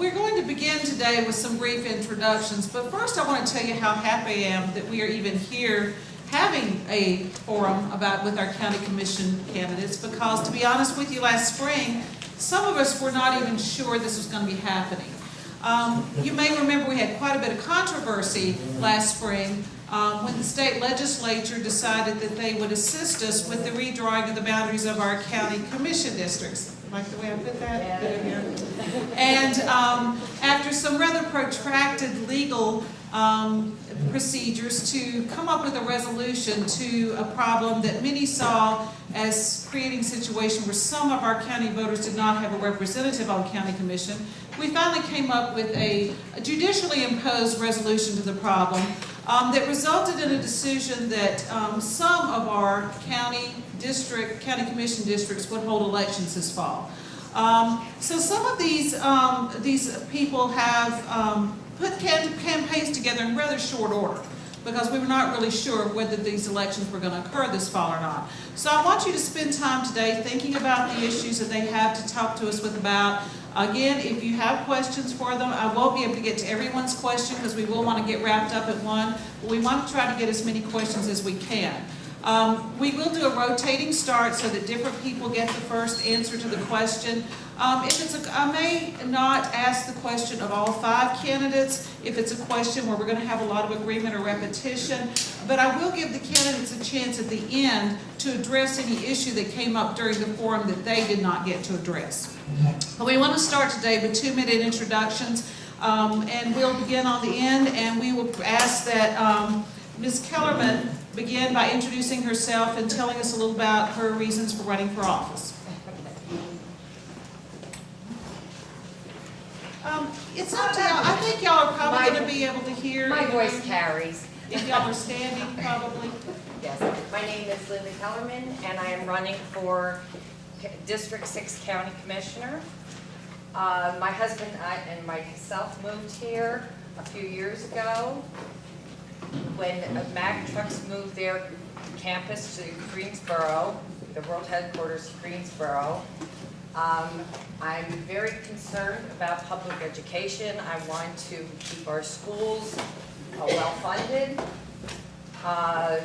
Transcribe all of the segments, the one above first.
We're going to begin today with some brief introductions, but first I want to tell you how happy I am that we are even here having a forum with our county commission candidates, because to be honest with you, last spring, some of us were not even sure this was going to be happening. You may remember we had quite a bit of controversy last spring when the state legislature decided that they would assist us with the redrawing of the boundaries of our county commission districts. Like the way I put that? Yeah. And after some rather protracted legal procedures to come up with a resolution to a problem that many saw as creating a situation where some of our county voters did not have a representative on county commission, we finally came up with a judicially imposed resolution to the problem that resulted in a decision that some of our county commission districts would hold elections this fall. So some of these people have put campaigns together in rather short order, because we were not really sure whether these elections were going to occur this fall or not. So I want you to spend time today thinking about the issues that they have to talk to us with about. Again, if you have questions for them, I won't be able to get to everyone's question because we will want to get wrapped up at one, but we want to try to get as many questions as we can. We will do a rotating start so that different people get the first answer to the question. I may not ask the question of all 5 candidates if it's a question where we're going to have a lot of agreement or repetition, but I will give the candidates a chance at the end to address any issue that came up during the forum that they did not get to address. But we want to start today with 2-minute introductions, and we'll begin on the end, and we will ask that Ms. Kellerman begin by introducing herself and telling us a little about her reasons for running for office. It's up to y'all. I think y'all are probably going to be able to hear. My voice carries. If y'all are standing, probably. Yes. My name is Linda Kellerman, and I am running for District 6 County Commissioner. My husband and myself moved here a few years ago when Mack Trucks moved their campus to Greensboro, the world headquarters to Greensboro. I'm very concerned about public education. I want to keep our schools well-funded. I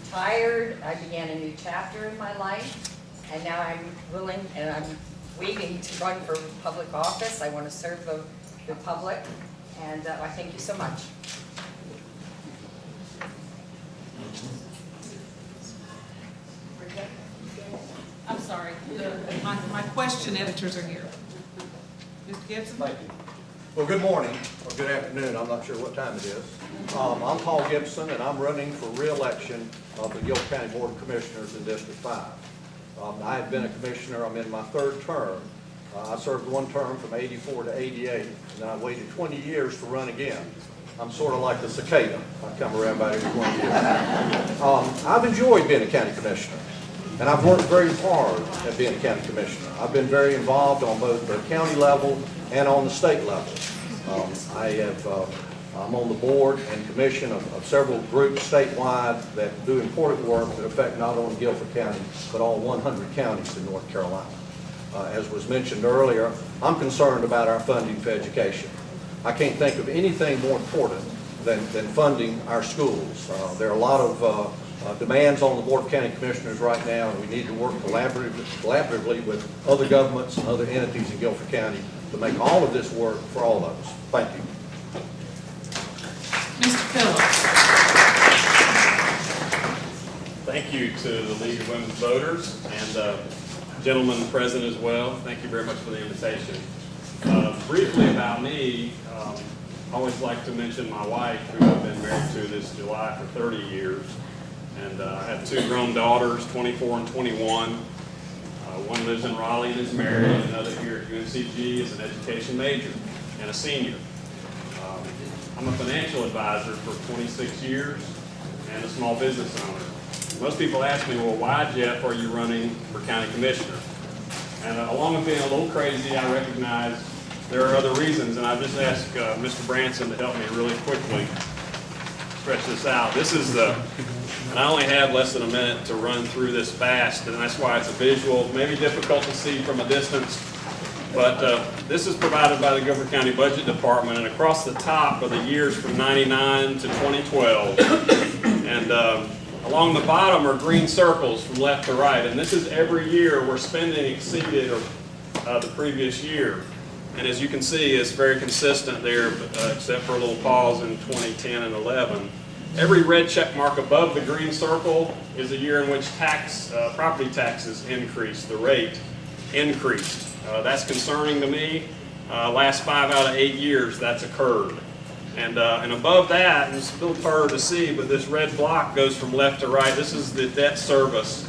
retired. I began a new chapter in my life, and now I'm willing and I'm waiting to run for public office. I want to serve the public, and I thank you so much. I'm sorry, my question editors are here. Mr. Gibson? Thank you. Well, good morning, or good afternoon, I'm not sure what time it is. I'm Paul Gibson, and I'm running for re-election of the Guilford County Board of Commissioners in District 5. I have been a commissioner, I'm in my 3rd term. I served 1 term from 84 to 88, and then I waited 20 years to run again. I'm sort of like the cicada. I come around about every 20 years. I've enjoyed being a county commissioner, and I've worked very hard at being a county commissioner. I've been very involved on both the county level and on the state level. I'm on the board and commission of several groups statewide that do important work that affect not only Guilford County, but all 100 counties in North Carolina. As was mentioned earlier, I'm concerned about our funding for education. I can't think of anything more important than funding our schools. There are a lot of demands on the Board of County Commissioners right now, and we need to work collaboratively with other governments and other entities in Guilford County to make all of this work for all of us. Thank you. Mr. Phillips. Thank you to the League of Women Voters and gentleman present as well. Thank you very much for the invitation. Briefly about me, I always like to mention my wife, who I've been married to this July for 30 years. And I have 2 grown daughters, 24 and 21. One lives in Raleigh and is married, and another here at UNCG is an education major and a senior. I'm a financial advisor for 26 years and a small business owner. Most people ask me, well, why, Jeff, are you running for county commissioner? And along with being a little crazy, I recognize there are other reasons, and I just asked Mr. Branson to help me really quickly stretch this out. This is the And I only have less than a minute to run through this fast, and that's why it's a visual, maybe difficult to see from a distance. But this is provided by the Guilford County Budget Department, and across the top are the years from '99 to 2012. And along the bottom are green circles from left to right, and this is every year where spending exceeded the previous year. And as you can see, it's very consistent there, except for a little pause in 2010 and 11. Every red check mark above the green circle is a year in which property taxes increased, the rate increased. That's concerning to me. Last 5 out of 8 years that's occurred. And above that, and it's a little harder to see, but this red block goes from left to right. This is the debt service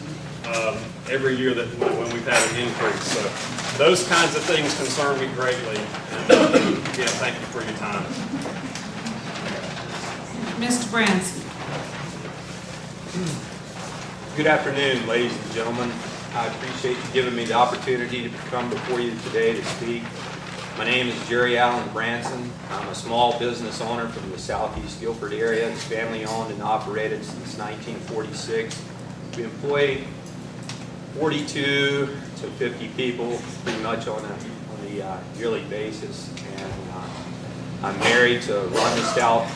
every year that when we've had an increase. So those kinds of things concern me greatly. And again, thank you for your time. Mr. Branson. Good afternoon, ladies and gentlemen. I appreciate you giving me the opportunity to come before you today to speak. My name is Jerry Allen Branson. I'm a small business owner from the southeast Guilford area. It's family owned and operated since 1946. We employ 42 to 50 people pretty much on a yearly basis. And I'm married to Rhonda Stout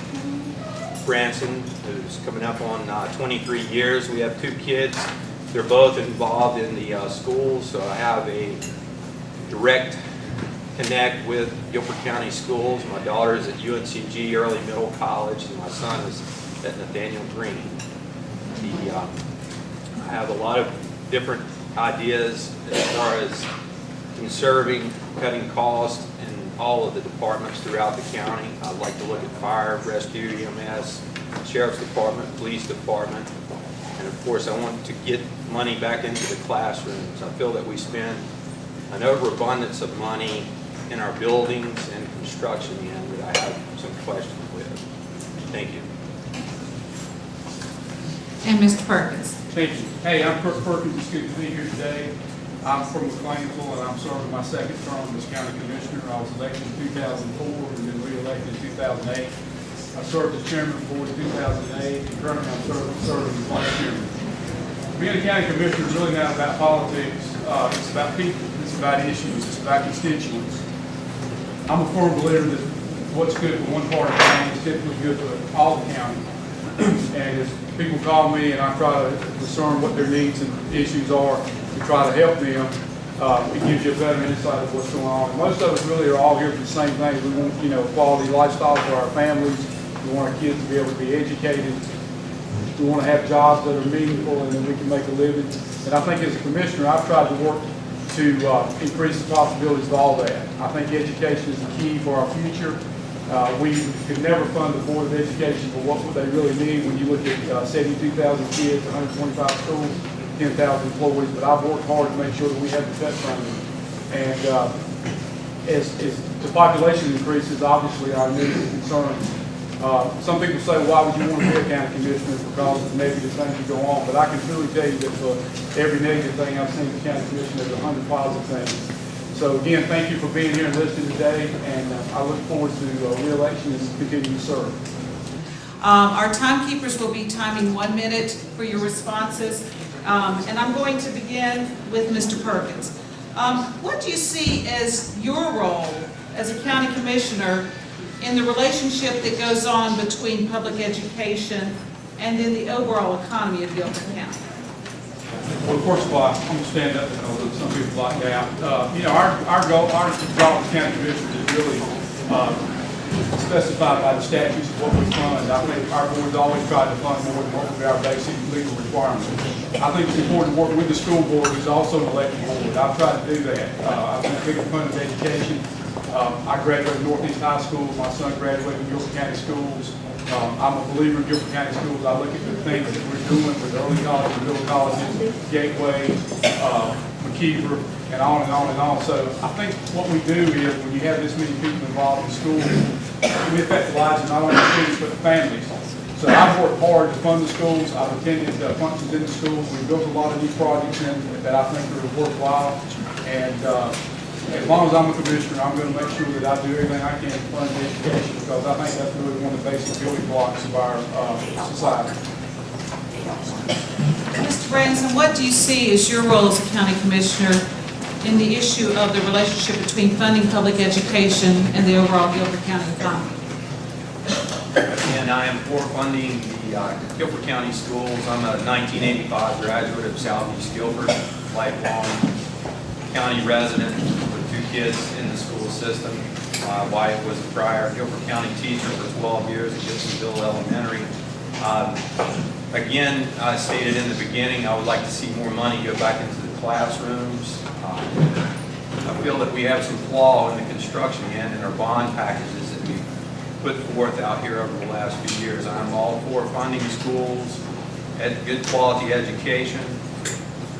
Branson, who's coming up on 23 years. We have 2 kids. They're both involved in the schools, so I have a direct connect with Guilford County schools. My daughter is at UNCG Early Middle College, and my son is at Nathaniel Green. I have a lot of different ideas as far as conserving, cutting costs in all of the departments throughout the county. I'd like to look at fire, rescue, EMS, sheriff's department, police department, and of course I want to get money back into the classrooms. I feel that we spend an overabundance of money in our buildings and construction end that I have some questions with. Thank you. And Mr. Perkins. Thank you. Hey, I'm Kirk Perkins. It's good to be here today. I'm from McLeansville, and I'm serving my 2nd term as county commissioner. I was elected in 2004 and then re-elected in 2008. I served as chairman of the board in 2008, and currently I'm serving as vice chairman. Being a county commissioner is really not about politics. It's about people. It's about issues. It's about constituents. I'm a firm believer that what's good for one part of the county is typically good for all the county. And as people call me and I try to discern what their needs and issues are to try to help them, it gives you a better insight of what's going on. And most of us really are all here for the same thing. We want, a quality lifestyle for our families. We want our kids to be able to be educated. We want to have jobs that are meaningful and that we can make a living. And I think as a commissioner, I've tried to work to increase the possibilities of all that. I think education is the key for our future. We could never fund the Board of Education for what they really need when you look at 72,000 kids, 125 schools, 10,000 employees. But I've worked hard to make sure that we have the cut funding. And as the population increases, obviously our needs and concerns. Some people say, why would you want to be a county commissioner? Because of the negative things that go on. But I can truly tell you that for every negative thing I've seen as county commissioner, there's 100 positive things. So again, thank you for being here and listening today, and I look forward to re-election and continuing to serve. Our timekeepers will be timing 1 minute for your responses, and I'm going to begin with Mr. Perkins. What do you see as your role as a county commissioner in the relationship that goes on between public education and then the overall economy of Guilford County? Well, first of all, I'm going to stand up because some people black out. Our goal, our job as county commissioners is really specified by the statutes of what we fund. I think our board's always tried to fund more than what would be our basic legal requirements. I think it's important to work with the school board, which is also an elected board. I've tried to do that. I've been a big proponent of education. I graduated Northeast High School. My son graduated Guilford County Schools. I'm a believer in Guilford County Schools. I look at the things that we're doing with early college and middle colleges, Gateway, McKeever, and on and on and on. So I think what we do is when you have this many people involved in schools, we affect the lives of not only the students but the families. So I've worked hard to fund the schools. I've attended functions in the schools. We've built a lot of new projects in that I think are worthwhile. And as long as I'm a commissioner, I'm going to make sure that I do everything I can to fund education because I think that's really one of the basic building blocks of our society. Mr. Branson, what do you see as your role as a county commissioner in the issue of the relationship between funding public education and the overall Guilford County economy? And I am for funding the Guilford County schools. I'm a 1985 graduate of Southeast Guilford, lifelong county resident with 2 kids in the school system. My wife was a prior Guilford County teacher for 12 years at Gibsonville Elementary. Again, I stated in the beginning, I would like to see more money go back into the classrooms. I feel that we have some flaw in the construction end in our bond packages that we put forth out here over the last few years. I'm all for funding schools, good quality education.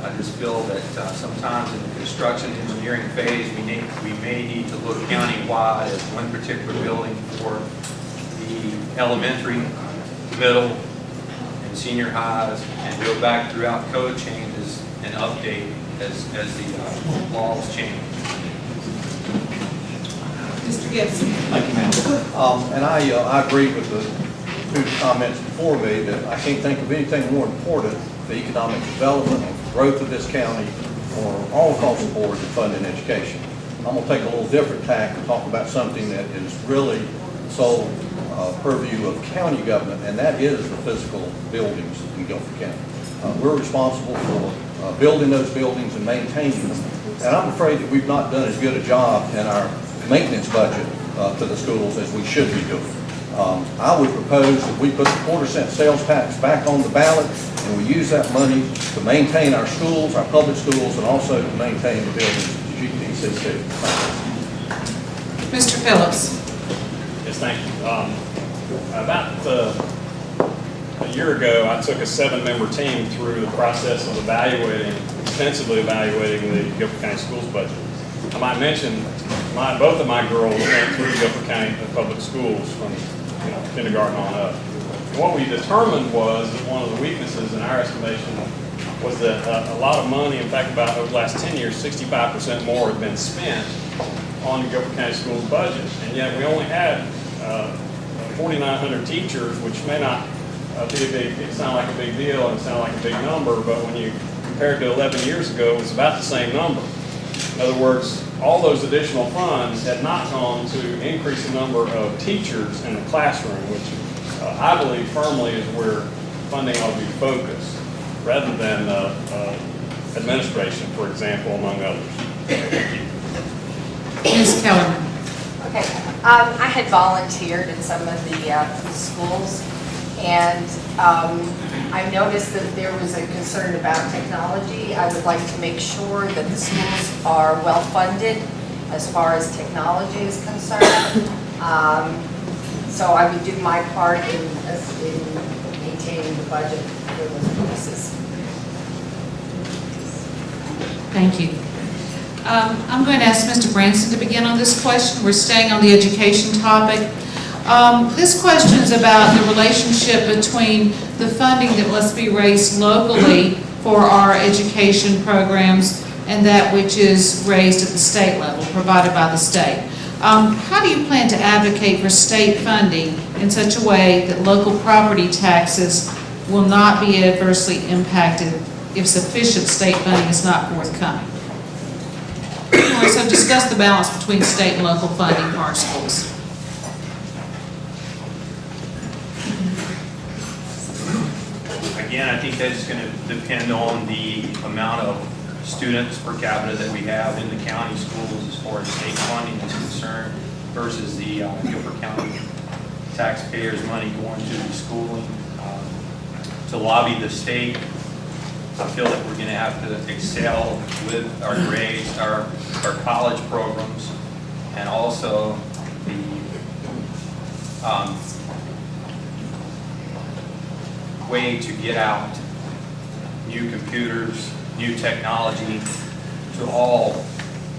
I just feel that sometimes in the construction engineering phase, we may need to look countywide at one particular building for the elementary, middle, and senior highs, and go back throughout code changes and update as the laws change. Mr. Gibson? Thank you, ma'am. And I agree with the 2 comments before me that I can't think of anything more important for economic development and growth of this county or all across the board than funding education. I'm going to take a little different tack and talk about something that is really sole purview of county government, and that is the physical buildings in Guilford County. We're responsible for building those buildings and maintaining them. And I'm afraid that we've not done as good a job in our maintenance budget to the schools as we should be doing. I would propose that we put the quarter-cent sales tax back on the ballot, and we use that money to maintain our schools, our public schools, and also to maintain the buildings at the GTCC. Mr. Phillips? Yes, thank you. About a year ago, I took a 7-member team through the process of extensively evaluating the Guilford County Schools budget. I might mention, both of my girls went through Guilford County Public Schools from kindergarten on up. And what we determined was that one of the weaknesses in our estimation was that a lot of money, in fact, about over the last 10 years, 65% more had been spent on the Guilford County Schools budget. And yet we only had 4,900 teachers, which may not be a big, it sound like a big deal and sound like a big number, but when you compare it to 11 years ago, it was about the same number. In other words, all those additional funds had not gone to increase the number of teachers in the classroom, which I believe firmly is where funding ought to be focused, rather than administration, for example, among others. Ms. Kellerman? Okay, I had volunteered in some of the schools, and I noticed that there was a concern about technology. I would like to make sure that the schools are well-funded as far as technology is concerned. So I would do my part in maintaining the budget for those purposes. Thank you. I'm going to ask Mr. Branson to begin on this question. We're staying on the education topic. This question is about the relationship between the funding that must be raised locally for our education programs and that which is raised at the state level, provided by the state. How do you plan to advocate for state funding in such a way that local property taxes will not be adversely impacted if sufficient state funding is not forthcoming? So discuss the balance between state and local funding for our schools. Again, I think that's going to depend on the amount of students per capita that we have in the county schools as far as state funding is concerned versus the Guilford County taxpayers' money going to the schooling. To lobby the state, I feel that we're going to have to excel with our grades, our college programs, and also the way to get out new computers, new technology to all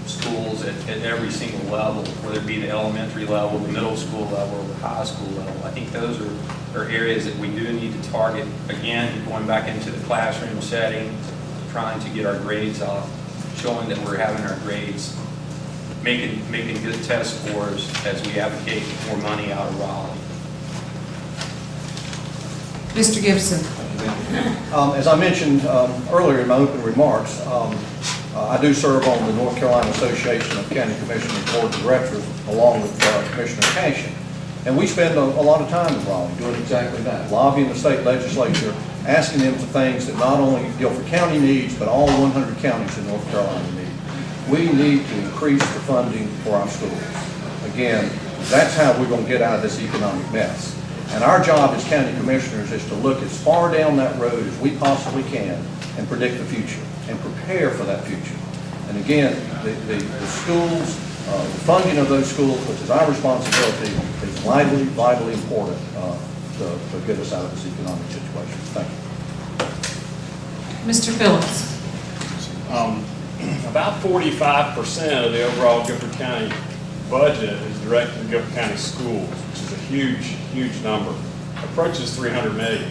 schools at every single level, whether it be the elementary level, the middle school level, or the high school level. I think those are areas that we do need to target. Again, going back into the classroom setting, trying to get our grades up, showing that we're having our grades, making good test scores as we advocate more money out of Raleigh. Mr. Gibson. As I mentioned earlier in my opening remarks, I do serve on the North Carolina Association of County Commissioners Board of Directors along with Commissioner Cashin. And we spend a lot of time in Raleigh doing exactly that, lobbying the state legislature, asking them for things that not only Guilford County needs, but all 100 counties in North Carolina need. We need to increase the funding for our schools. Again, that's how we're going to get out of this economic mess. And our job as county commissioners is to look as far down that road as we possibly can and predict the future and prepare for that future. And again, the schools, the funding of those schools, which is our responsibility, is vitally, vitally important to get us out of this economic situation. Thank you. Mr. Phillips. About 45% of the overall Guilford County budget is directed to Guilford County schools, which is a huge, huge number. Approaches $300 million.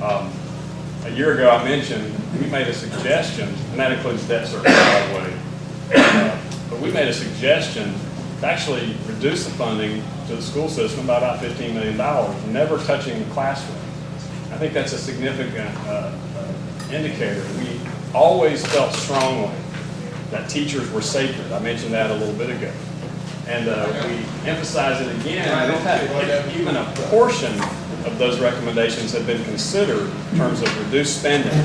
A year ago, I mentioned we made a suggestion, and that includes debt service, by the way. But we made a suggestion to actually reduce the funding to the school system by about $15 million, never touching the classroom. I think that's a significant indicator. We always felt strongly that teachers were sacred. I mentioned that a little bit ago. And we emphasize it again. If even a portion of those recommendations had been considered in terms of reduced spending,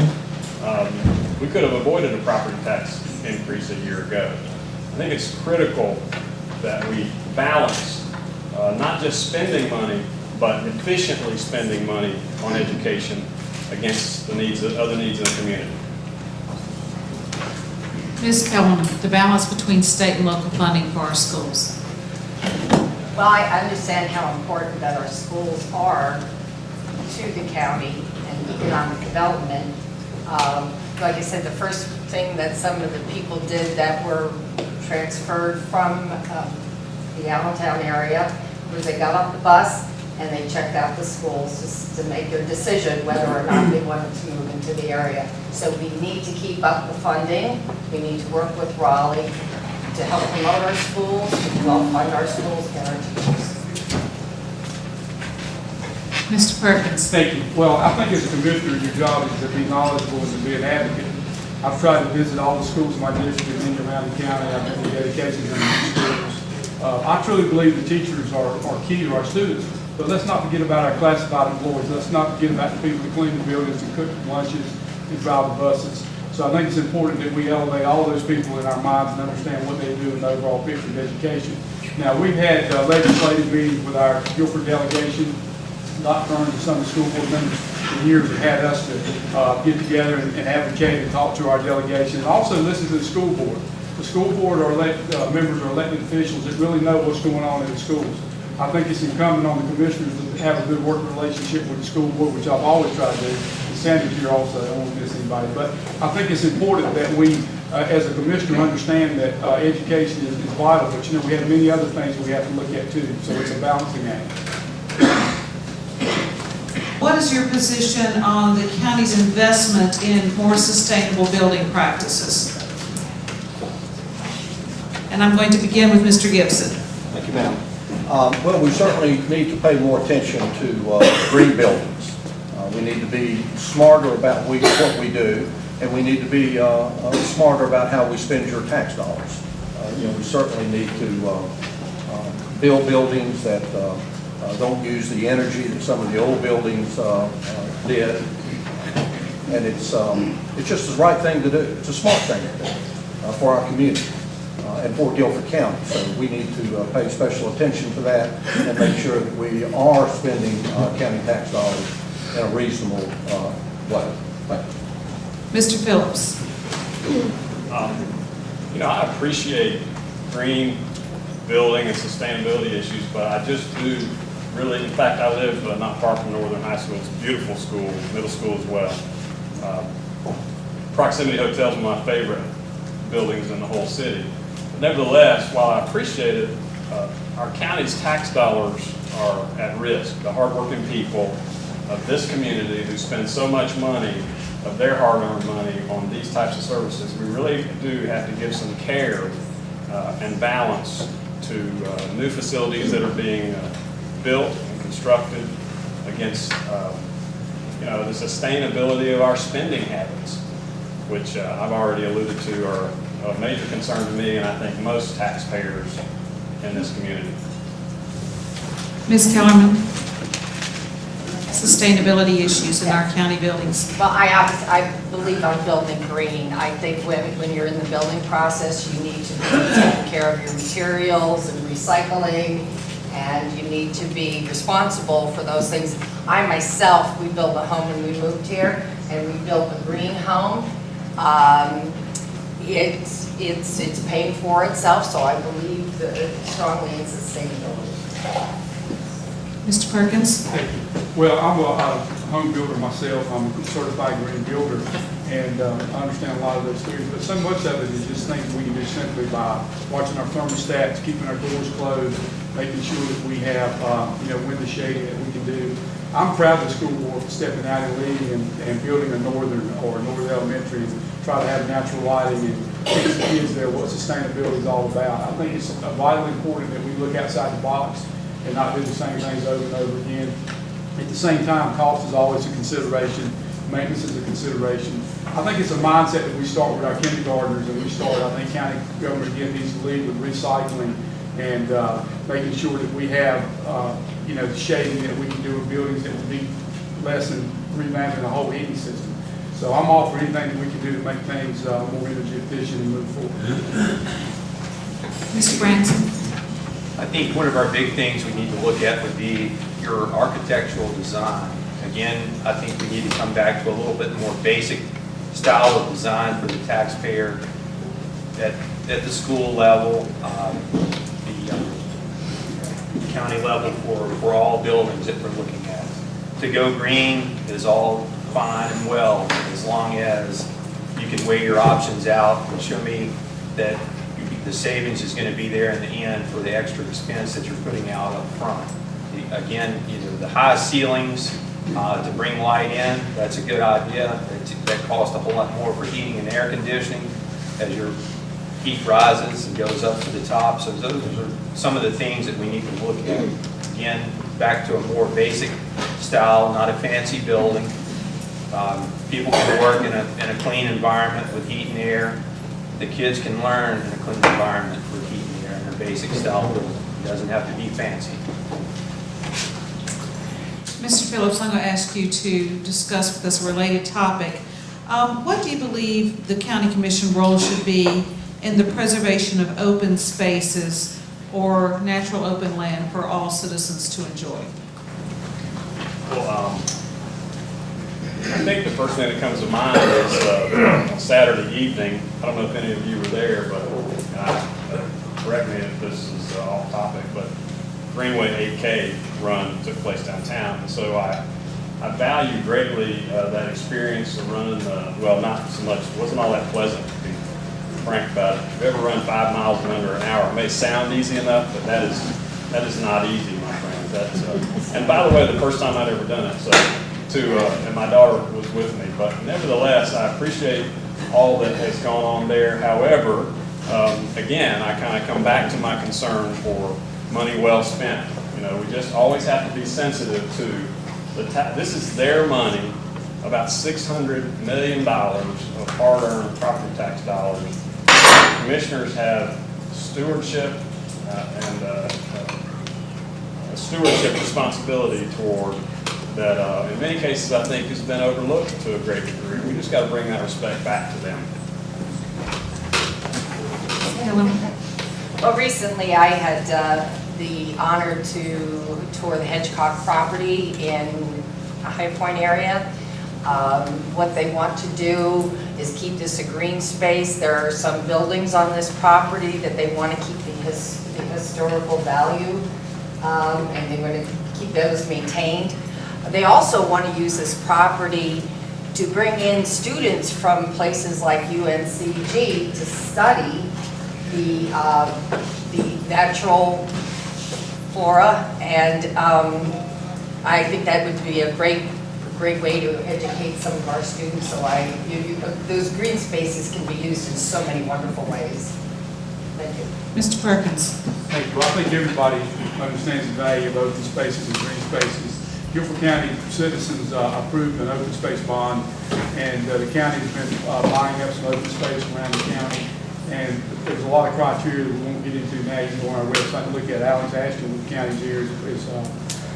we could have avoided a property tax increase a year ago. I think it's critical that we balance not just spending money, but efficiently spending money on education against the needs of other needs in the community. Ms. Kellerman, the balance between state and local funding for our schools. Well, I understand how important that our schools are to the county and economic development. Like I said, the first thing that some of the people did that were transferred from the Allentown area was they got off the bus and they checked out the schools just to make their decision whether or not they wanted to move into the area. So we need to keep up the funding. We need to work with Raleigh to help promote our schools, to help fund our schools and our teachers. Mr. Perkins. Thank you. Well, I think as a commissioner, your job is to be knowledgeable and to be an advocate. I've tried to visit all the schools in my district and in around the county. I've been to dedications in the schools. I truly believe the teachers are key to our students. But let's not forget about our classified employees. Let's not forget about the people that clean the buildings and cook the lunches and drive the buses. So I think it's important that we elevate all those people in our minds and understand what they do in the overall picture of education. Now, we've had legislative meetings with our Guilford delegation, Dr. Burns and some of the school board members for years have had us to get together and advocate and talk to our delegation and also listen to the school board. The school board members are elected officials that really know what's going on in the schools. I think it's incumbent on the commissioners to have a good working relationship with the school board, which I've always tried to do. And Sandy's here also, I don't want to miss anybody. But I think it's important that we, as a commissioner, understand that education is vital. But, you know, we have many other things we have to look at, too. So it's a balancing act. What is your position on the county's investment in more sustainable building practices? And I'm going to begin with Mr. Gibson. Thank you, ma'am. Well, we certainly need to pay more attention to green buildings. We need to be smarter about what we do, and we need to be smarter about how we spend your tax dollars. You know, we certainly need to build buildings that don't use the energy that some of the old buildings did. And it's just the right thing to do. It's a smart thing to do for our community. And for Guilford County. So we need to pay special attention to that and make sure that we are spending county tax dollars in a reasonable way. Thank you. Mr. Phillips. You know, I appreciate green building and sustainability issues, but I just do really, in fact, I live not far from Northern High School. It's a beautiful school, middle school as well. Proximity Hotel is one of my favorite buildings in the whole city. Nevertheless, while I appreciate it, our county's tax dollars are at risk. The hardworking people of this community who spend so much money of their hard-earned money on these types of services, we really do have to give some care and balance to new facilities that are being built and constructed against the sustainability of our spending habits, which I've already alluded to are a major concern to me and I think most taxpayers in this community. Ms. Kellerman? Sustainability issues in our county buildings. Well, I believe on building green. I think when you're in the building process, you need to be taking care of your materials and recycling, and you need to be responsible for those things. I myself, we built a home when we moved here, and we built a green home. It's paying for itself, so I believe strongly in sustainability. Mr. Perkins? Thank you. Well, I'm a home builder myself. I'm a certified green builder, and I understand a lot of those theories, but so much of it is just things we can do simply by watching our thermostats, keeping our doors closed, making sure that we have, window shading that we can do. I'm proud of the school board for stepping out and leading and building a northern elementary and try to have natural lighting and teach the kids there what sustainability is all about. I think it's vitally important that we look outside the box and not do the same things over and over again. At the same time, cost is always a consideration. Maintenance is a consideration. I think it's a mindset that we start with our kindergartners, and I think county government again needs to lead with recycling and making sure that we have, the shading that we can do in buildings that will be less than revamping the whole heating system. So I'm all for anything that we can do to make things more energy efficient and move forward. Mr. Branson? I think one of our big things we need to look at would be your architectural design. Again, I think we need to come back to a little bit more basic style of design for the taxpayer at the school level, the county level for all buildings that we're looking at. To go green is all fine and well, as long as you can weigh your options out and show me that the savings is going to be there in the end for the extra expense that you're putting out up front. Again, the high ceilings to bring light in, that's a good idea. That costs a whole lot more for heating and air conditioning as your heat rises and goes up to the top. So those are some of the things that we need to look at. Again, back to a more basic style, not a fancy building. People can work in a clean environment with heat and air. The kids can learn in a clean environment with heat and air in a basic style building. It doesn't have to be fancy. Mr. Phillips, I'm going to ask you to discuss with us a related topic. What do you believe the county commission role should be in the preservation of open spaces or natural open land for all citizens to enjoy? Well, I think the first thing that comes to mind is Saturday evening. I don't know if any of you were there, but correct me if this is off topic, but Greenway 8K run took place downtown. And so I value greatly that experience of running, not so much, it wasn't all that pleasant to be frank about it. If you ever run 5 miles in under an hour, it may sound easy enough, but that is not easy, my friend. That's and by the way, the first time I'd ever done it, and my daughter was with me, but nevertheless, I appreciate all that has gone on there. However, again, I kind of come back to my concern for money well spent. We just always have to be sensitive to this is their money, about $600 million of hard-earned property tax dollars. Commissioners have stewardship and a stewardship responsibility toward that in many cases I think has been overlooked to a great degree. We just got to bring that respect back to them. Well, recently I had the honor to tour the Hedgecock property in a High Point area. What they want to do is keep this a green space. There are some buildings on this property that they want to keep the historical value, and they want to keep those maintained. They also want to use this property to bring in students from places like UNCG to study the natural flora, and I think that would be a great way to educate some of our students. So those green spaces can be used in so many wonderful ways. Thank you. Mr. Perkins? Thank you. Well, I think everybody understands the value of open spaces and green spaces. Guilford County citizens approved an open space bond, and the county has been buying up some open space around the county. And there's a lot of criteria that we won't get into now. You can go on our website and look at. Alex Ashton with the county's here is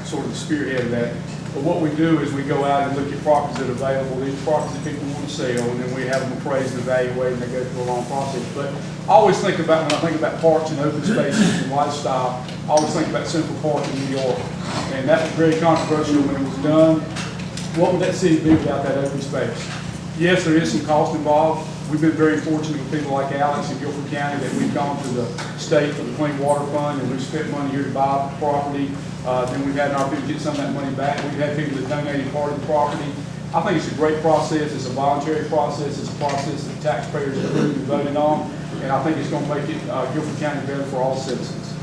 sort of the spearhead of that. But what we do is we go out and look at properties that are available, these properties that people want to sell, and then we have them appraised and evaluated, and they go through a long process. But I always think about, when I think about parks and open spaces and lifestyle, I always think about Central Park in New York. And that was very controversial when it was done. What would that city be without that open space? Yes, there is some cost involved. We've been very fortunate with people like Alex in Guilford County that we've gone to the state for the Clean Water Fund, and we've spent money here to buy property. Then we've had an opportunity to get some of that money back. We've had people that donated part of the property. I think it's a great process. It's a voluntary process. It's a process that taxpayers approved and voted on, and I think it's going to make it Guilford County better for all citizens.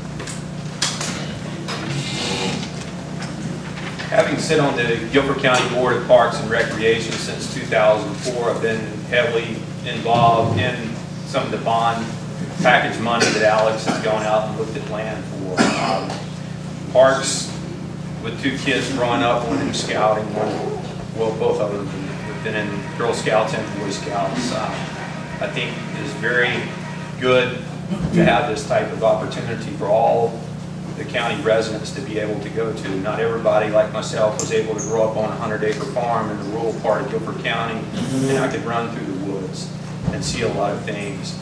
Having sit on the Guilford County Board of Parks and Recreation since 2004, I've been heavily involved in some of the bond package money that Alex has gone out and looked at land for. Parks, with two kids growing up, one in scouting, well, both of them have been in Girl Scouts and Boy Scouts. I think it is very good to have this type of opportunity for all the county residents to be able to go to. Not everybody, like myself, was able to grow up on a 100-acre farm in the rural part of Guilford County, and I could run through the woods and see a lot of things.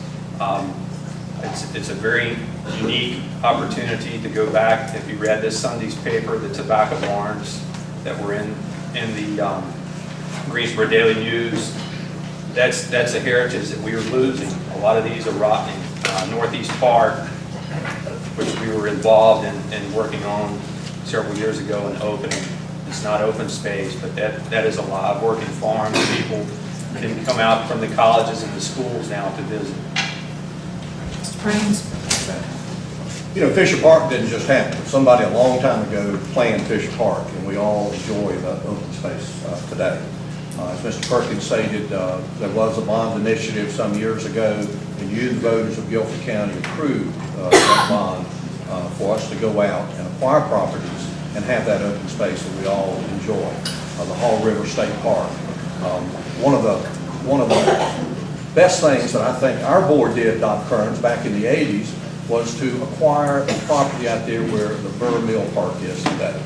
It's a very unique opportunity to go back. If you read this Sunday's paper, the tobacco barns that were in the Greensboro Daily News, that's a heritage that we are losing. A lot of these are rotting. Northeast Park, which we were involved in working on several years ago and opening. It's not open space, but that is alive. Working farms, people can come out from the colleges and the schools now to visit. Mr. Brains? You know, Fisher Park didn't just happen. Somebody a long time ago planned Fisher Park, and we all enjoy the open space today. As Mr. Perkins stated, there was a bond initiative some years ago, and you, the voters of Guilford County, approved that bond for us to go out and acquire properties and have that open space that we all enjoy. The Hall River State Park. One of the best things that I think our board did, Doc Kearns, back in the 80s, was to acquire the property out there where the Burr Mill Park is today.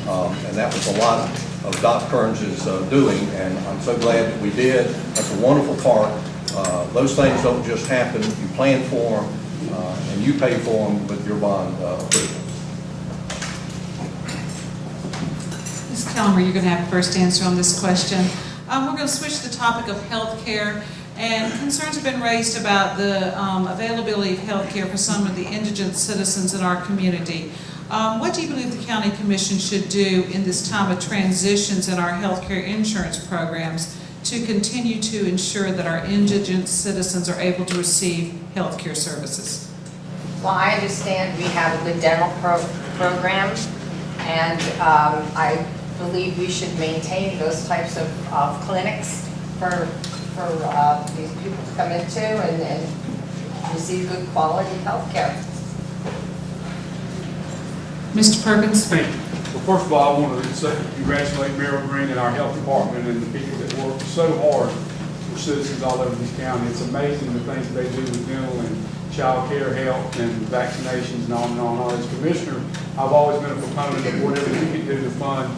And that was a lot of Doc Kearns' doing, and I'm so glad that we did. That's a wonderful park. Those things don't just happen. You plan for them, and you pay for them with your bond approval. Ms. Kellemer, you're going to have the first answer on this question. We're going to switch to the topic of health care, and concerns have been raised about the availability of health care for some of the indigent citizens in our community. What do you believe the County Commission should do in this time of transitions in our health care insurance programs to continue to ensure that our indigent citizens are able to receive health care services? Well, I understand we have a good dental program, and I believe we should maintain those types of clinics for these people to come into and receive good quality health care. Mr. Perkins? Thank you. Well, first of all, I want to congratulate Mayor Green and our health department and the people that work so hard for citizens all over this county. It's amazing the things that they do with dental and child care, health, and vaccinations, and on and on and on. As commissioner, I've always been a proponent of whatever we can do to fund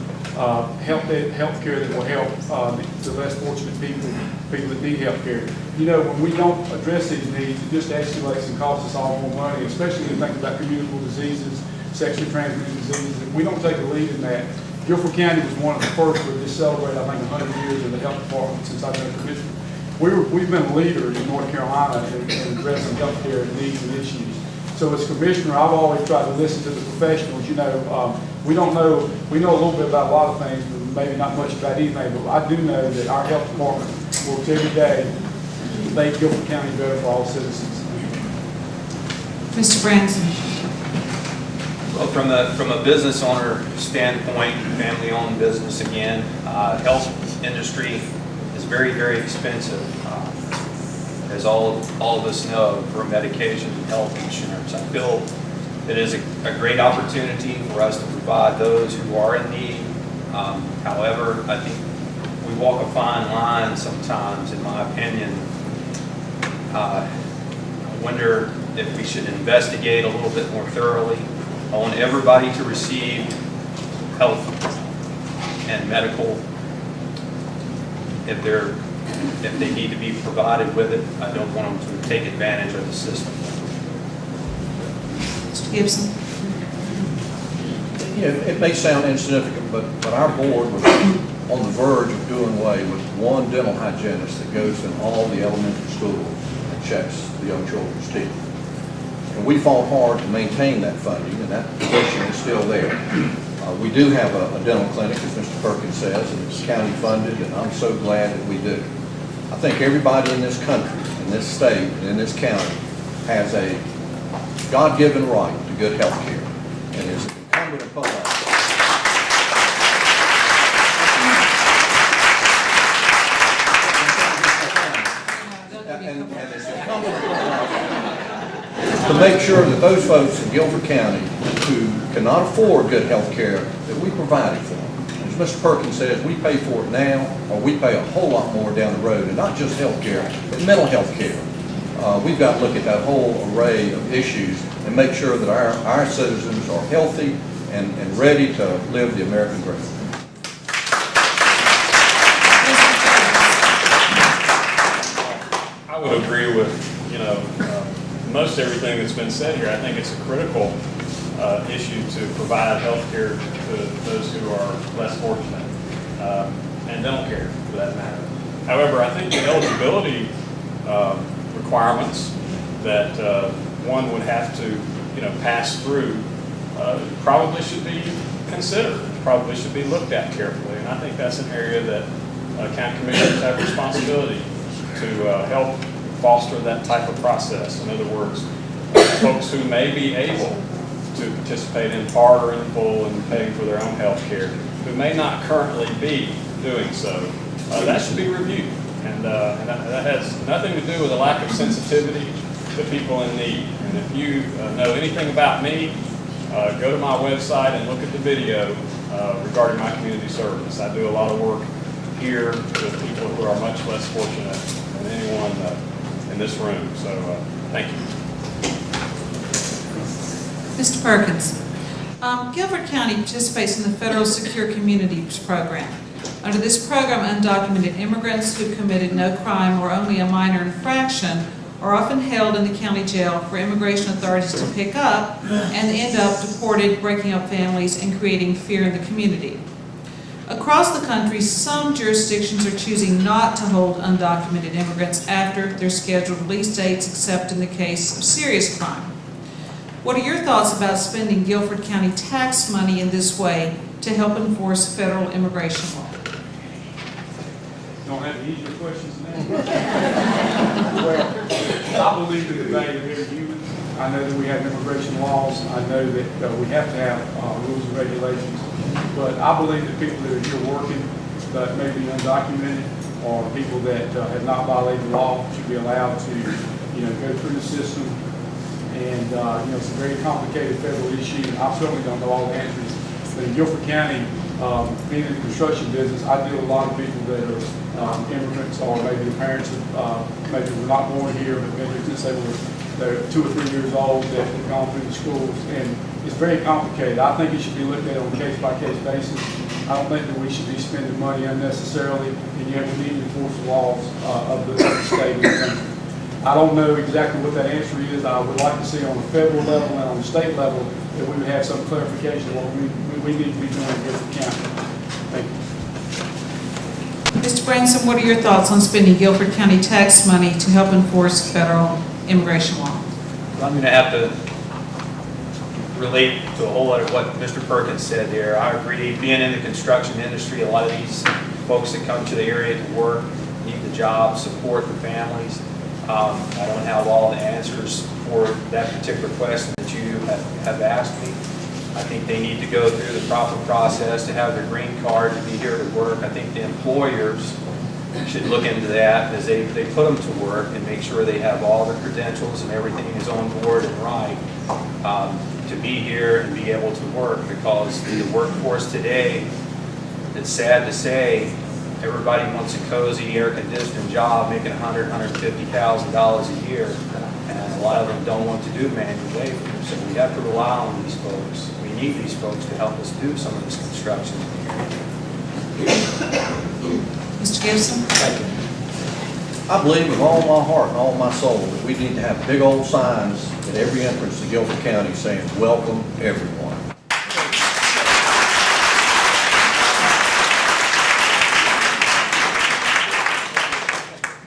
health care that will help the less fortunate people that need health care. You know, when we don't address these needs, it just escalates and costs us all more money, especially when you think about communicable diseases, sexually transmitted diseases. If we don't take a lead in that, Guilford County was one of the first to just celebrate, I think, 100 years of the health department since I've been a commissioner. We've been leaders in North Carolina in addressing health care needs and issues. So as commissioner, I've always tried to listen to the professionals. You know, we know a little bit about a lot of things, but maybe not much about anything, but I do know that our health department works every day to make Guilford County better for all citizens. Mr. Branson? Well, from a business owner standpoint, family-owned business again, health industry is very, very expensive. As all of us know, for medication and health insurance. I feel it is a great opportunity for us to provide those who are in need However, I think we walk a fine line sometimes, in my opinion. I wonder if we should investigate a little bit more thoroughly. I want everybody to receive health and medical if they need to be provided with it. I don't want them to take advantage of the system. Mr. Gibson? Yeah, it may sound insignificant, but our board was on the verge of doing away with one dental hygienist that goes in all the elementary schools and checks the young children's teeth. And we fought hard to maintain that funding, and that position is still there. We do have a dental clinic, as Mr. Perkins says, and it's county funded, and I'm so glad that we do. I think everybody in this country, in this state, and in this county has a God-given right to good health care, and is incumbent upon us. And it's incumbent upon us to make sure that those folks in Guilford County who cannot afford good health care, that we provide it for them. As Mr. Perkins says, we pay for it now, or we pay a whole lot more down the road, and not just health care, but mental health care. We've got to look at that whole array of issues and make sure that our citizens are healthy and ready to live the American dream. I would agree with, most everything that's been said here. I think it's a critical issue to provide health care to those who are less fortunate, and dental care for that matter. However, I think the eligibility requirements that one would have to, pass through probably should be considered, probably should be looked at carefully. And I think that's an area that county commissioners have responsibility to help foster that type of process. In other words, folks who may be able to participate in part or in full in paying for their own health care, who may not currently be doing so, that should be reviewed. And that has nothing to do with a lack of sensitivity to people in need. And if you know anything about me, go to my website and look at the video regarding my community service. I do a lot of work here with people who are much less fortunate than anyone in this room. So thank you. Mr. Perkins, Guilford County participates in the Federal Secure Communities Program. Under this program, undocumented immigrants who committed no crime or only a minor infraction are often held in the county jail for immigration authorities to pick up and end up deported, breaking up families, and creating fear in the community. Across the country, some jurisdictions are choosing not to hold undocumented immigrants after their scheduled release dates, except in the case of serious crime. What are your thoughts about spending Guilford County tax money in this way to help enforce federal immigration law? Don't have any easier questions than that. Well, I believe in the value of every human. I know that we have immigration laws. I know that we have to have rules and regulations. But I believe that people that are here working that may be undocumented or people that have not violated the law should be allowed to, go through the system. And, it's a very complicated federal issue, and I certainly don't know all the answers. But in Guilford County, being in the construction business, I deal with a lot of people that are immigrants, or maybe the parents maybe were not born here, but maybe since they're 2 or 3 years old, that have gone through the schools. And it's very complicated. I think it should be looked at on a case-by-case basis. I don't think that we should be spending money unnecessarily, and yet we need to enforce the laws of the state and the country. I don't know exactly what that answer is. I would like to see on the federal level and on the state level that we would have some clarification of what we need to be doing in Guilford County. Thank you. Mr. Branson, what are your thoughts on spending Guilford County tax money to help enforce federal immigration law? I'm going to have to relate to a whole lot of what Mr. Perkins said there. I agree. Being in the construction industry, a lot of these folks that come to the area to work need the job, support the families. I don't have all the answers for that particular question that you have asked me. I think they need to go through the proper process to have their green card to be here to work. I think the employers should look into that as they put them to work and make sure they have all the credentials and everything is on board and right to be here and be able to work, because the workforce today it's sad to say, everybody wants a cozy air-conditioned job making $100,000, $150,000 a year, and a lot of them don't want to do manual labor. So we have to rely on these folks. We need these folks to help us do some of this construction. Mr. Gibson? I believe with all my heart and all my soul that we need to have big old signs at every entrance to Guilford County saying, "Welcome, everyone."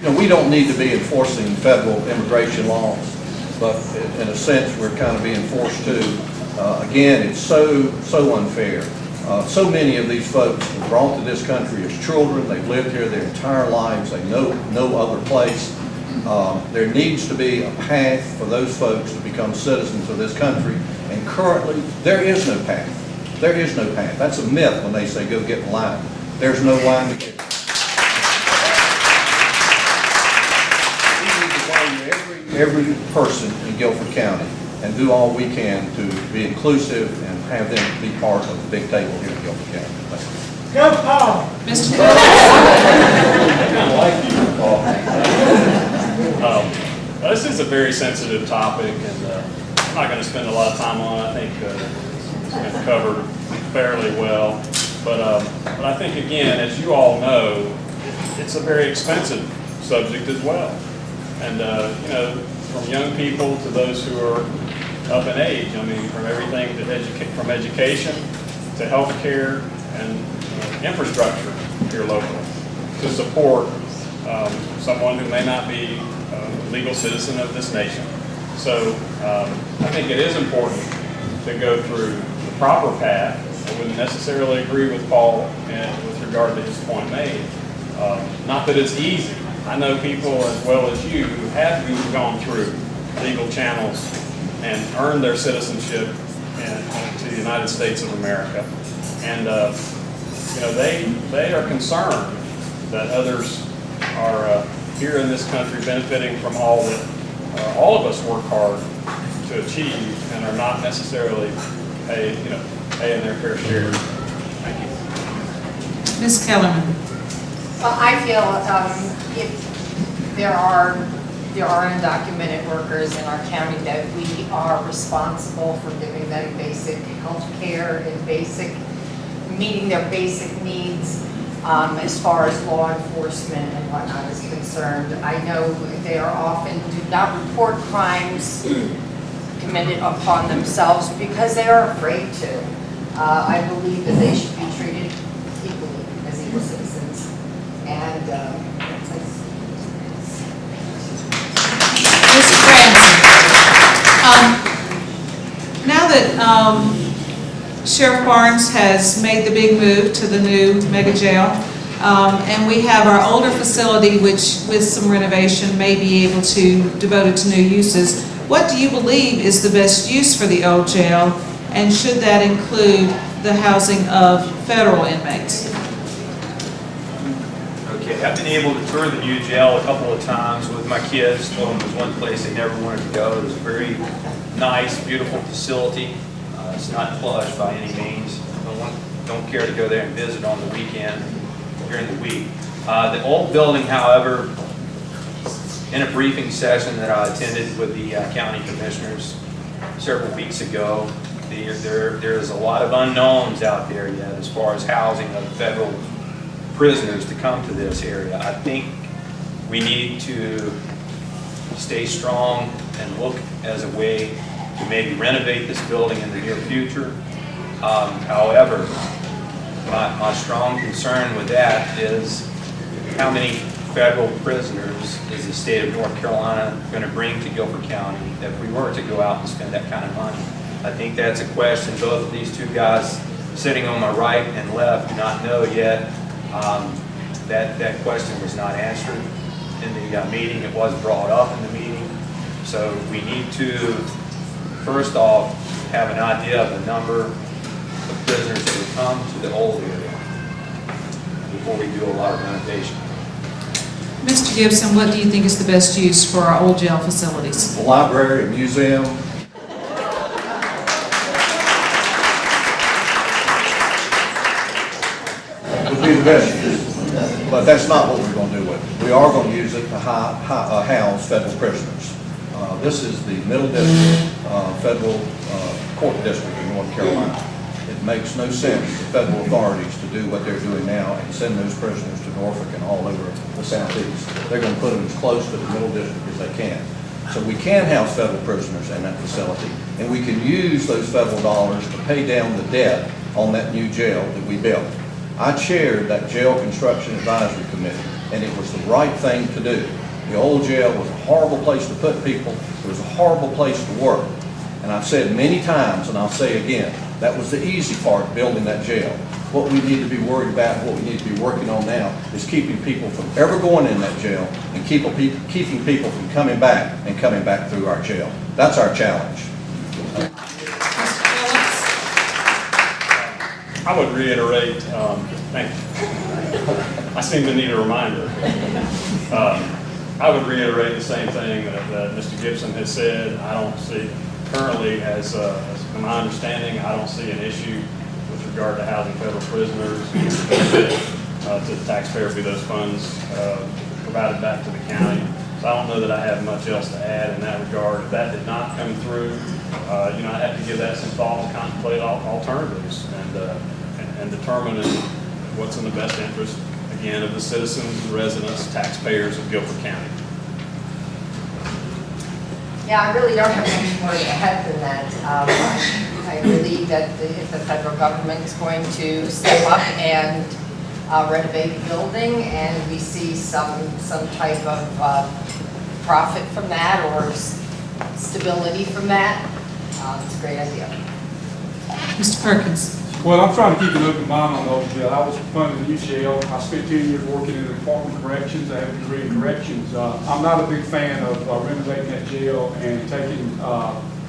You know, we don't need to be enforcing federal immigration laws, but in a sense, we're kind of being forced to. Again, it's so unfair. So many of these folks were brought to this country as children. They've lived here their entire lives. They know no other place. There needs to be a path for those folks to become citizens of this country, and currently, there is no path. There is no path. That's a myth when they say go get in line. There's no line to get. Every person in Guilford County and do all we can to be inclusive and have them be part of the big table here in Guilford County. Thank you. Go Paul! Mr. This is a very sensitive topic, and I'm not going to spend a lot of time on it. I think it's been covered fairly well. But I think, again, as you all know, it's a very expensive subject as well. And, you know, from young people to those who are up in age, I mean, from everything to from education to health care and infrastructure here locally to support someone who may not be a legal citizen of this nation. So I think it is important to go through the proper path. I wouldn't necessarily agree with Paul with regard to his point made. Not that it's easy. I know people as well as you who have gone through legal channels and earned their citizenship to the United States of America. And you know, they are concerned that others are here in this country benefiting from all that all of us work hard to achieve and are not necessarily paying their fair share. Thank you. Ms. Kellerman? Well, I feel if there are undocumented workers in our county, that we are responsible for giving them basic health care and meeting their basic needs as far as law enforcement and whatnot is concerned. I know they are often do not report crimes committed upon themselves because they are afraid to. I believe that they should be treated equally as equal citizens. And Mr. Branson? Now that Sheriff Barnes has made the big move to the new mega jail, and we have our older facility, which with some renovation may be able to devote it to new uses, what do you believe is the best use for the old jail, and should that include the housing of federal inmates? Okay, I've been able to tour the new jail a couple of times with my kids. Told them it was one place they never wanted to go. It was a very nice, beautiful facility. It's not plush by any means. Don't care to go there and visit on the weekend, during the week. The old building, however, in a briefing session that I attended with the county commissioners several weeks ago, there's a lot of unknowns out there yet as far as housing of federal prisoners to come to this area. I think we need to stay strong and look as a way to maybe renovate this building in the near future. However, my strong concern with that is how many federal prisoners is the state of North Carolina going to bring to Guilford County if we were to go out and spend that kind of money. I think that's a question both of these two guys sitting on my right and left do not know yet. That question was not answered in the meeting. It was brought up in the meeting. So we need to, first off, have an idea of the number of prisoners that would come to the old area before we do a lot of renovation. Mr. Gibson, what do you think is the best use for our old jail facilities? The library, a museum. convictions. But that's not what we're going to do with it. We are going to use it to house federal prisoners. This is the Middle District Federal Court District in North Carolina. It makes no sense for federal authorities to do what they're doing now and send those prisoners to Norfolk and all over the southeast. They're going to put them as close to the Middle District as they can. So we can house federal prisoners in that facility, and we can use those federal dollars to pay down the debt on that new jail that we built. I chaired that jail construction advisory committee, and it was the right thing to do. The old jail was a horrible place to put people. It was a horrible place to work. And I've said many times, and I'll say again, that was the easy part, building that jail. What we need to be worried about, what we need to be working on now, is keeping people from ever going in that jail and keeping people from coming back and coming back through our jail. That's our challenge. Mr. Phillips? I would reiterate, thank you. I seem to need a reminder. I would reiterate the same thing that Mr. Gibson has said. I don't see, currently, as from my understanding, I don't see an issue with regard to housing federal prisoners. Benefit to the taxpayer be those funds provided back to the county. So I don't know that I have much else to add in that regard. If that did not come through, you know, I'd have to give that some thought and contemplate alternatives and determine what's in the best interest, again, of the citizens, residents, taxpayers of Guilford County. Yeah, I really don't have much more to add than that. I believe that if the federal government is going to step up and renovate the building, and we see some type of profit from that or stability from that, it's a great idea. Mr. Perkins? Well, I'm trying to keep an open mind on the old jail. I was funding the new jail. I spent 10 years working in the Department of Corrections. I have a degree in corrections. I'm not a big fan of renovating that jail and taking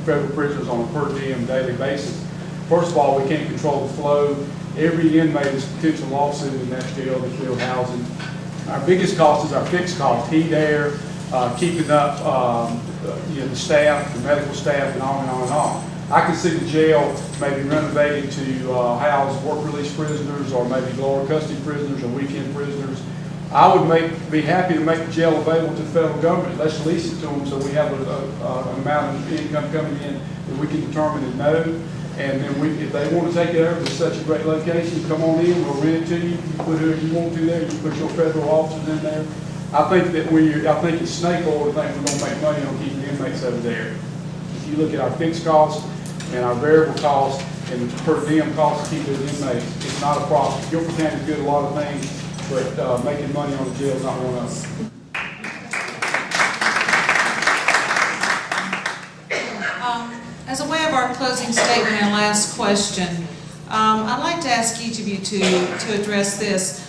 federal prisoners on a per diem daily basis. First of all, we can't control the flow. Every inmate is a potential lawsuit in that jail that's built housing. Our biggest cost is our fixed cost, heat, air, keeping up the staff, the medical staff, and on and on and on. I could see the jail maybe renovated to house work release prisoners or maybe lower custody prisoners or weekend prisoners. I would be happy to make the jail available to the federal government. Let's lease it to them so we have an amount of income coming in that we can determine and know. And then if they want to take it over, it's such a great location, come on in, we'll rent it to you. You put whoever you want to there, you put your federal officers in there. I think it's snake oil to think we're going to make money on keeping the inmates over there. If you look at our fixed costs and our variable costs and the per diem costs to keep those inmates, it's not a problem. Guilford County is good at a lot of things, but making money on the jail is not one of them. As a way of our closing statement and last question, I'd like to ask each of you to address this.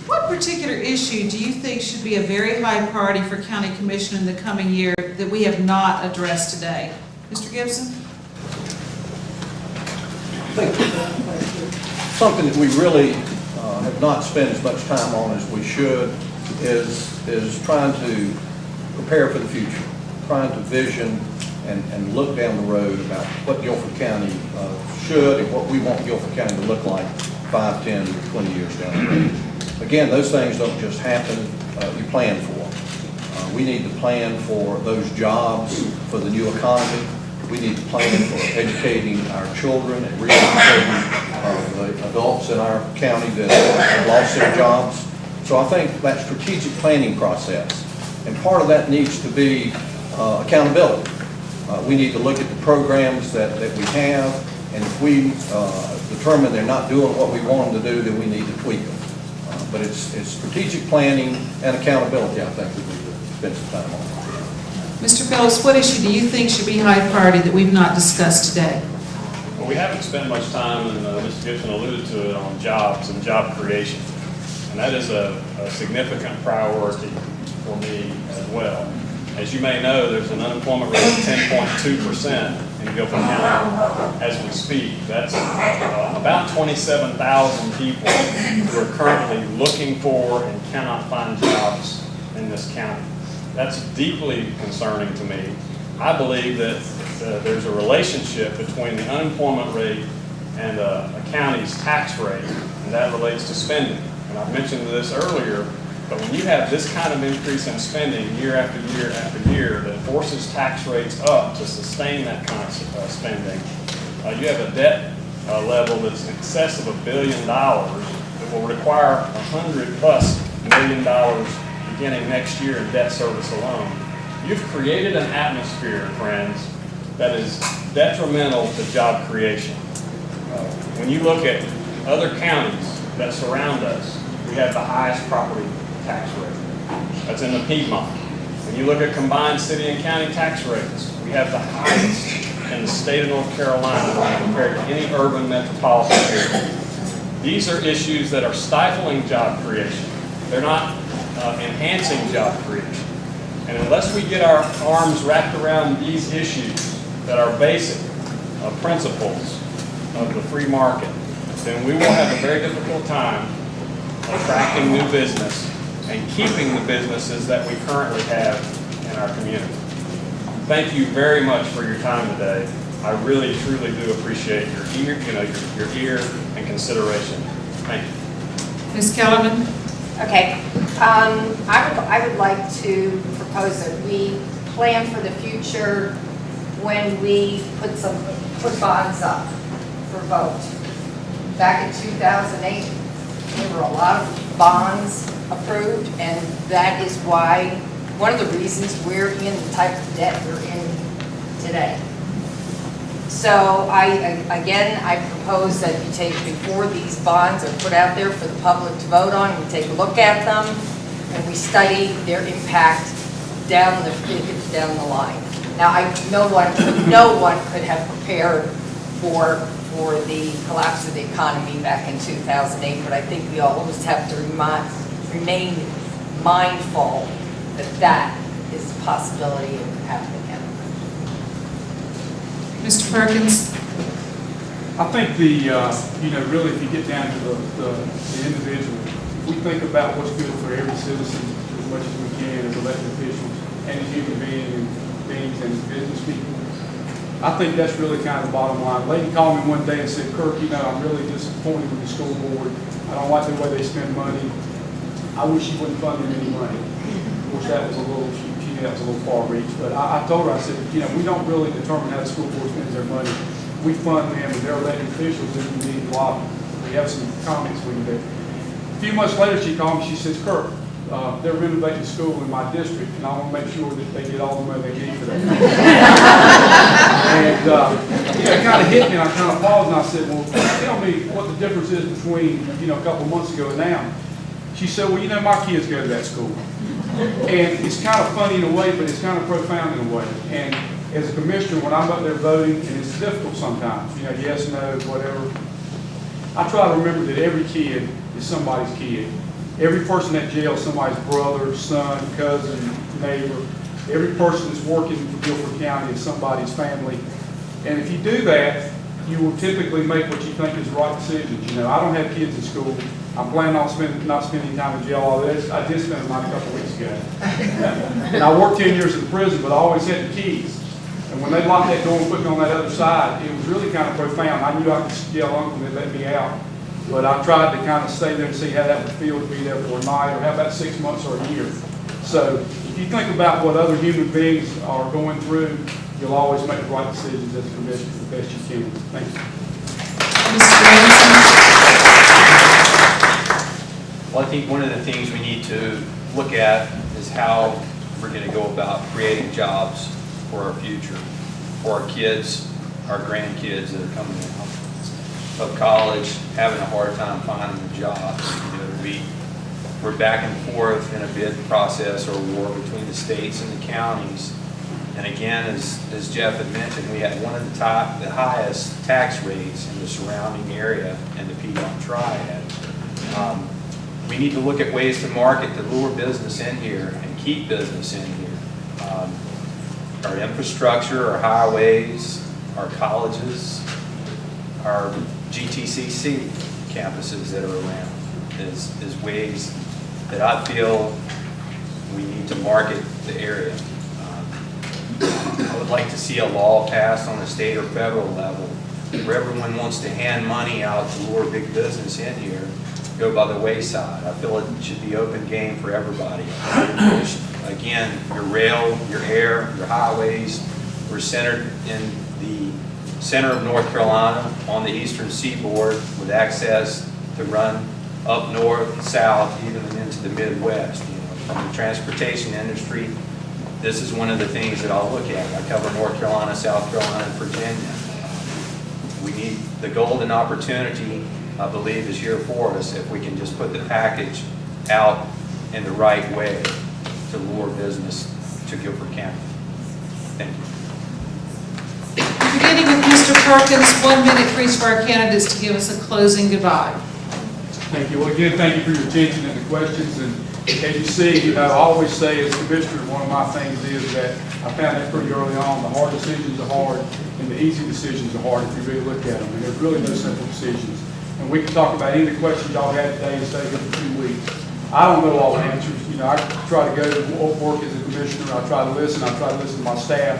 What particular issue do you think should be a very high priority for County Commission in the coming year that we have not addressed today? Mr. Gibson? I think something that we really have not spent as much time on as we should is trying to prepare for the future, trying to vision and look down the road about what Guilford County should and what we want Guilford County to look like 5, 10, 20 years down the road. Again, those things don't just happen, you plan for them. We need to plan for those jobs, for the new economy. We need to plan for educating our children and re-educating the adults in our county that have lost their jobs. So I think that strategic planning process, and part of that needs to be accountability. We need to look at the programs that we have, and if we determine they're not doing what we want them to do, then we need to tweak them. But it's strategic planning and accountability, I think, that we need to spend some time on. Mr. Phillips, what issue do you think should be high priority that we've not discussed today? Well, we haven't spent much time, and Mr. Gibson alluded to it, on jobs and job creation. And that is a significant priority for me as well. As you may know, there's an unemployment rate of 10.2% in Guilford County as we speak. That's about 27,000 people who are currently looking for and cannot find jobs in this county. That's deeply concerning to me. I believe that there's a relationship between the unemployment rate and a county's tax rate, and that relates to spending. And I've mentioned this earlier, but when you have this kind of increase in spending year after year after year that forces tax rates up to sustain that kind of spending, you have a debt level that's in excess of $1 billion that will require $100+ million beginning next year in debt service alone. You've created an atmosphere, friends, that is detrimental to job creation. When you look at other counties that surround us, we have the highest property tax rate. That's in the Piedmont. When you look at combined city and county tax rates, we have the highest in the state of North Carolina compared to any urban metropolitan area. These are issues that are stifling job creation. They're not enhancing job creation. And unless we get our arms wrapped around these issues that are basic principles of the free market, then we will have a very difficult time attracting new business and keeping the businesses that we currently have in our community. Thank you very much for your time today. I really, truly do appreciate your ear and consideration. Thank you. Ms. Kellerman? Okay, I would like to propose that we plan for the future when we put bonds up for vote. Back in 2008, there were a lot of bonds approved, and that is why, one of the reasons we're in the type of debt we're in today. So I propose that you take, before these bonds are put out there for the public to vote on, we take a look at them and we study their impact down the line. Now, no one could have prepared for the collapse of the economy back in 2008, but I think we always have to remain mindful that that is a possibility of happening again. Mr. Perkins? I think really if you get down to the individual, we think about what's good for every citizen as much as we can as elected officials and as human beings and as business people. I think that's really kind of the bottom line. A lady called me one day and said, Kirk, I'm really disappointed with the school board. I don't like the way they spend money. I wish you wouldn't fund them any money. Of course, that was a little, that was a little far reach, but I told her, I said, we don't really determine how the school board spends their money. We fund them, and they're elected officials that we need to lobby. We have some comments we can do. A few months later, she called me, she says, Kirk, they're renovating the school in my district, and I want to make sure that they get all the money they need for that. And it kind of hit me, and I kind of paused, and I said, well, tell me what the difference is between, a couple of months ago and now. She said, well, my kids go to that school. And it's kind of funny in a way, but it's kind of profound in a way. And as a commissioner, when I'm up there voting, and it's difficult sometimes, yes, no, whatever, I try to remember that every kid is somebody's kid. Every person at jail is somebody's brother, son, cousin, neighbor. Every person that's working for Guilford County is somebody's family. And if you do that, you will typically make what you think is the right decisions. I don't have kids in school. I'm planning on not spending time in jail all this. I did spend mine a couple of weeks ago. And I worked 10 years in prison, but I always had the keys. And when they locked that door and put me on that other side, it was really kind of profound. I knew I could yell uncle and they'd let me out. But I tried to kind of stay there and see how that would feel to be there for a night, or how about 6 months or a year. So if you think about what other human beings are going through, you'll always make the right decisions as a commissioner the best you can. Thank you. Mr. Branson? Well, I think one of the things we need to look at is how we're going to go about creating jobs for our future, for our kids, our grandkids that are coming out of college, having a hard time finding a job. We're back and forth in a bid process or war between the states and the counties. And again, as Jeff had mentioned, we had one of the highest tax rates in the surrounding area in the Piedmont Triad. We need to look at ways to market to lure business in here and keep business in here. Our infrastructure, our highways, our colleges, our GTCC campuses that are around is ways that I feel we need to market the area. I would like to see a law passed on a state or federal level where everyone wants to hand money out to lure big business in here. go by the wayside. I feel it should be open game for everybody. Again, your rail, your air, your highways, we're centered in the center of North Carolina on the eastern seaboard with access to run up north, south, even into the Midwest. You know, from the transportation industry, this is one of the things that I'll look at. I cover North Carolina, South Carolina, and Virginia. We need the golden opportunity, I believe, is here for us if we can just put the package out in the right way to lure business to Guilford County. Thank you. Beginning with Mr. Perkins, 1 minute please for our candidates to give us a closing goodbye. Thank you. Well, again, thank you for your attention and the questions. And as you see, I always say as commissioner, one of my things is that I found that pretty early on, the hard decisions are hard and the easy decisions are hard if you really look at them. And there's really no simple decisions. And we can talk about any of the questions y'all had today and stay here for 2 weeks. I don't know all the answers. You know, I try to go to work as a commissioner. I try to listen. I try to listen to my staff.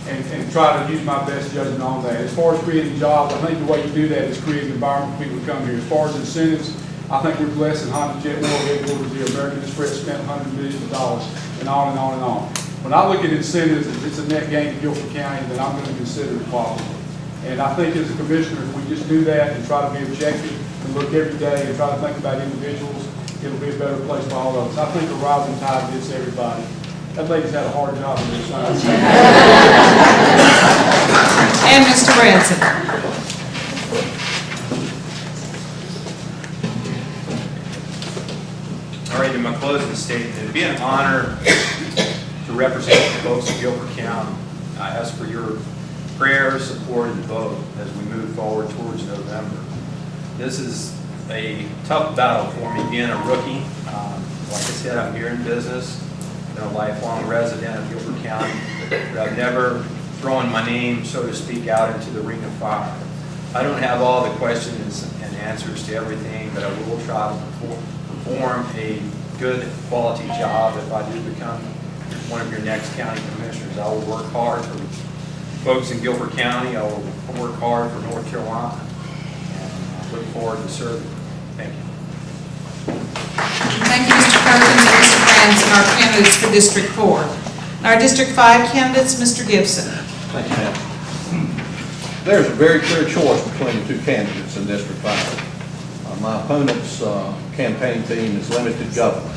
And try to use my best judgment on that. As far as creating jobs, I think the way you do that is create an environment for people to come here. As far as incentives, I think we're blessed in Honda Jet World headquarters here. American Express spent $100 million and on and on and on. When I look at incentives, if it's a net gain to Guilford County, then I'm going to consider it positive. And I think as a commissioner, if we just do that and try to be objective and look every day and try to think about individuals, it'll be a better place for all of us. I think a rising tide gets everybody. That lady's had a hard job in this time. And Mr. Branson. All right, in my closing statement, it'd be an honor to represent the folks of Guilford County. I ask for your prayer, support, and vote as we move forward towards November. This is a tough battle for me, being a rookie. Like I said, I'm here in business. Been a lifelong resident of Guilford County, but I've never thrown my name, so to speak, out into the ring of fire. I don't have all the questions and answers to everything, but I will try to perform a good quality job if I do become one of your next county commissioners. I will work hard for folks in Guilford County. I will work hard for North Carolina, and I look forward to serving. Thank you. Thank you, Mr. Perkins and Mr. Branson, our candidates for District 4. And our District 5 candidates, Mr. Gibson. Thank you, ma'am. There's a very clear choice between the two candidates in District 5. My opponent's campaign theme is limited government.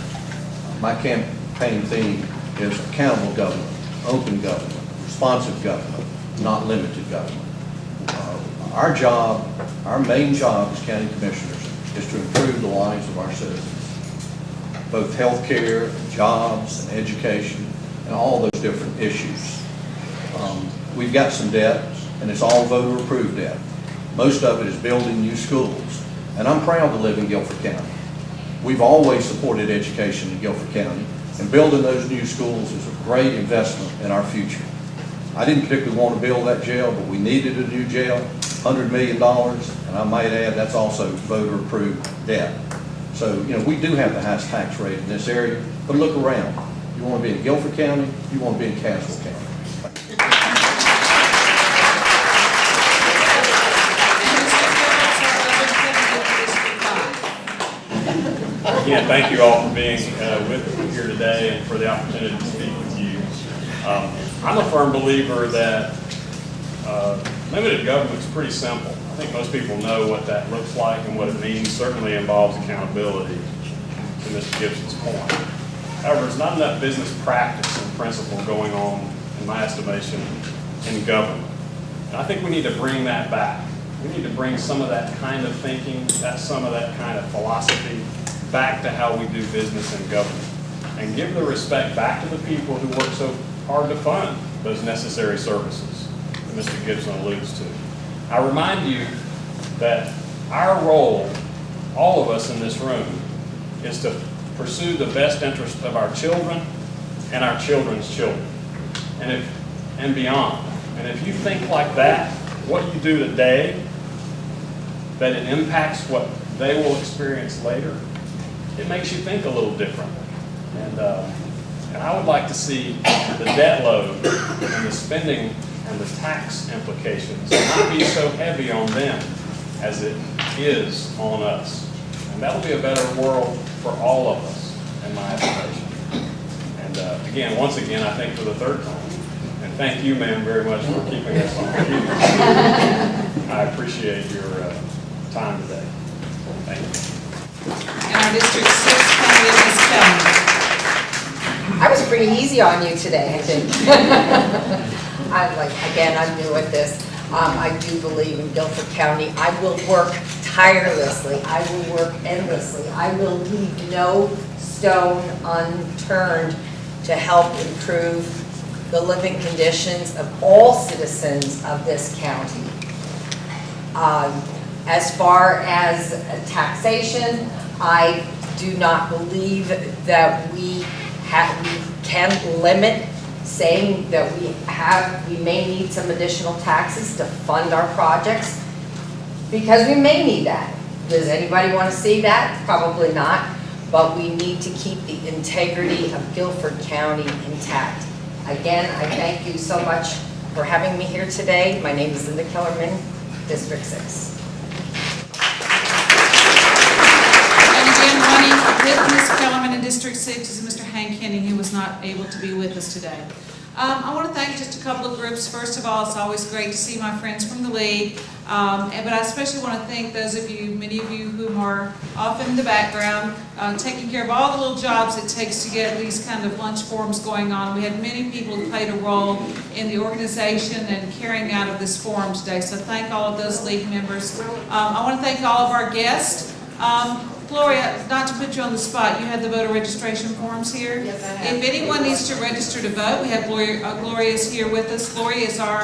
My campaign theme is accountable government, open government, responsive government, not limited government. Our job, our main job as county commissioners is to improve the lives of our citizens. Both health care, jobs, and education, and all those different issues. We've got some debt, and it's all voter-approved debt. Most of it is building new schools, and I'm proud to live in Guilford County. We've always supported education in Guilford County, and building those new schools is a great investment in our future. I didn't particularly want to build that jail, but we needed a new jail, $100 million, and I might add that's also voter-approved debt. So, you know, we do have the highest tax rate in this area, but look around. You want to be in Guilford County, you want to be in Castle County. Again, thank you all for being with me here today and for the opportunity to speak with you. I'm a firm believer that limited government is pretty simple. I think most people know what that looks like and what it means. Certainly involves accountability, to Mr. Gibson's point. However, there's not enough business practice and principle going on, in my estimation, in government. And I think we need to bring that back. We need to bring some of that kind of thinking, some of that kind of philosophy back to how we do business in government, and give the respect back to the people who work so hard to fund those necessary services that Mr. Gibson alludes to. I remind you that our role, all of us in this room, is to pursue the best interest of our children and our children's children, and beyond. And if you think like that, what you do today, that it impacts what they will experience later, it makes you think a little differently. And I would like to see the debt load and the spending and the tax implications not be so heavy on them as it is on us. And that'll be a better world for all of us, in my estimation. And again, once again, I think for the third time, and thank you, ma'am, very much for keeping us on cue. I appreciate your time today. Thank you. And our District 6 candidate, Ms. Kelly. I was pretty easy on you today, I think. I'm new at this. I do believe in Guilford County. I will work tirelessly. I will work endlessly. I will leave no stone unturned to help improve the living conditions of all citizens of this county. As far as taxation, I do not believe that we can limit saying that we may need some additional taxes to fund our projects, because we may need that. Does anybody want to see that? Probably not, but we need to keep the integrity of Guilford County intact. Again, I thank you so much for having me here today. My name is Linda Kellerman, District 6. And again, running with Ms. Kellerman in District 6 is Mr. Hank Henning, who was not able to be with us today. I want to thank just a couple of groups. First of all, it's always great to see my friends from the league, but I especially want to thank those of you, many of you who are off in the background, taking care of all the little jobs it takes to get these kind of lunch forums going on. We had many people who played a role in the organization and carrying out of this forum today, so thank all of those league members. I want to thank all of our guests. Gloria, not to put you on the spot, you had the voter registration forms here? Yes, I have. If anyone needs to register to vote, we have Gloria is here with us. Gloria is our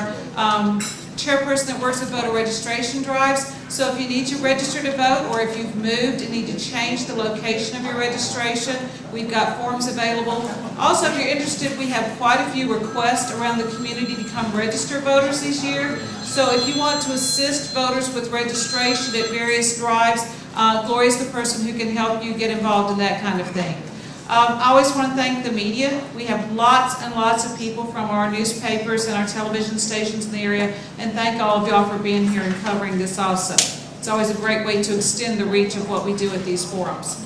chairperson that works with voter registration drives. So if you need to register to vote, or if you've moved and need to change the location of your registration, we've got forms available. Also, if you're interested, we have quite a few requests around the community to come register voters this year. So if you want to assist voters with registration at various drives, Gloria is the person who can help you get involved in that kind of thing. I always want to thank the media. We have lots and lots of people from our newspapers and our television stations in the area, and thank all of y'all for being here and covering this also. It's always a great way to extend the reach of what we do at these forums.